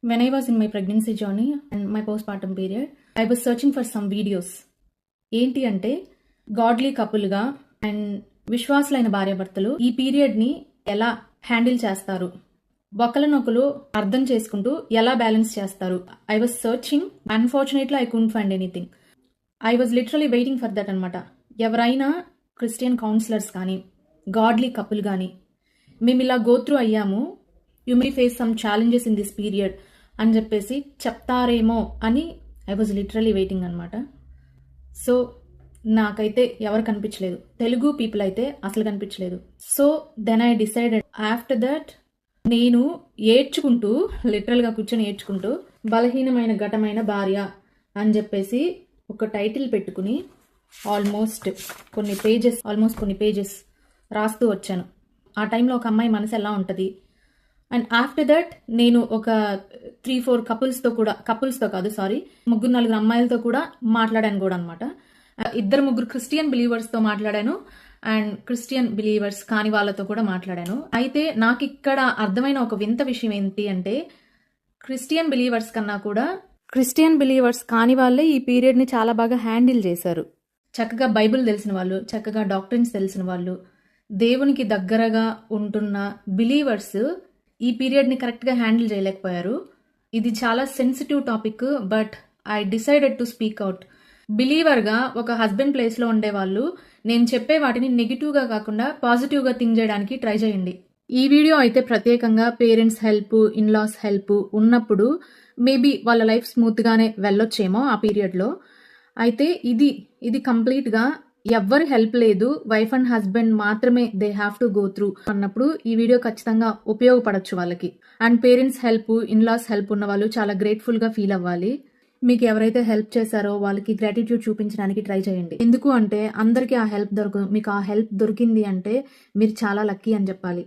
When I was in my pregnancy journey and my postpartum period, I was searching for some videos. ఏంటి అంటే godly కపుల్గా and విశ్వాసులైన భార్యాభర్తలు ఈ పీరియడ్ని ఎలా handle చేస్తారు, ఒకరినొకరు అర్థం చేసుకుంటూ ఎలా బ్యాలెన్స్ చేస్తారు. I was searching, unfortunately I couldn't find anything. I was literally waiting for that అనమాట. ఎవరైనా క్రిస్టియన్ కౌన్సిలర్స్ కానీ గాడ్లీ కపుల్ కానీ మేము ఇలా గో త్రూ అయ్యాము, you may face some challenges in this period అని చెప్పేసి చెప్తారేమో అని ఐ వాజ్ లిటరలీ వెయిటింగ్ అనమాట. సో నాకైతే ఎవరు కనిపించలేదు, తెలుగు పీపుల్ అయితే అసలు కనిపించలేదు. So then I decided after that నేను ఏడ్చుకుంటూ, లిటరల్గా కూర్చొని ఏడ్చుకుంటూ బలహీనమైన ఘటమైన భార్య అని చెప్పేసి ఒక టైటిల్ పెట్టుకుని ఆల్మోస్ట్ కొన్ని పేజెస్ రాస్తూ వచ్చాను. ఆ టైంలో ఒక అమ్మాయి మనసు ఎలా ఉంటుంది. అండ్ ఆఫ్టర్ దట్ నేను ఒక 3-4 కపుల్స్తో కాదు, 3-4 అమ్మాయిలతో కూడా మాట్లాడాను కూడా అనమాట. 2-3 క్రిస్టియన్ బిలీవర్స్తో మాట్లాడాను అండ్ క్రిస్టియన్ బిలీవర్స్ కాని వాళ్ళతో కూడా మాట్లాడాను. అయితే నాకు ఇక్కడ అర్థమైన ఒక వింత విషయం ఏంటి అంటే, క్రిస్టియన్ బిలీవర్స్ కన్నా కూడా క్రిస్టియన్ బిలీవర్స్ కాని వాళ్ళే ఈ పీరియడ్ని చాలా బాగా హ్యాండిల్ చేశారు. చక్కగా బైబిల్ తెలిసిన వాళ్ళు, చక్కగా డాక్టరీన్స్ తెలిసిన వాళ్ళు, దేవునికి దగ్గరగా ఉంటున్న బిలీవర్స్ ఈ పీరియడ్ని కరెక్ట్గా హ్యాండిల్ చేయలేకపోయారు. ఇది చాలా sensitive topic, but I decided to speak out. బిలీవర్గా ఒక హస్బెండ్ ప్లేస్లో ఉండేవాళ్ళు నేను చెప్పే వాటిని నెగిటివ్గా కాకుండా పాజిటివ్గా థింక్ చేయడానికి ట్రై చేయండి. ఈ వీడియో అయితే ప్రత్యేకంగా పేరెంట్స్ హెల్ప్, ఇన్లాస్ హెల్ప్ ఉన్నప్పుడు మేబీ వాళ్ళ లైఫ్ స్మూత్గానే వెళ్ళొచ్చేమో ఆ పీరియడ్లో. అయితే ఇది కంప్లీట్గా ఎవ్వరు హెల్ప్ లేదు, వైఫ్ అండ్ హస్బెండ్ మాత్రమే they have to go through అన్నప్పుడు ఈ వీడియో ఖచ్చితంగా ఉపయోగపడచ్చు వాళ్ళకి. And parents help, in laws help ఉన్న వాళ్ళు చాలా గ్రేట్ఫుల్గా ఫీల్ అవ్వాలి. మీకు ఎవరైతే హెల్ప్ చేశారో వాళ్ళకి గ్రాటిట్యూడ్ చూపించడానికి ట్రై చేయండి. ఎందుకు అంటే అందరికీ ఆ హెల్ప్ దొరకదు, మీకు ఆ హెల్ప్ దొరికింది అంటే మీరు చాలా లక్కీ అని చెప్పాలి.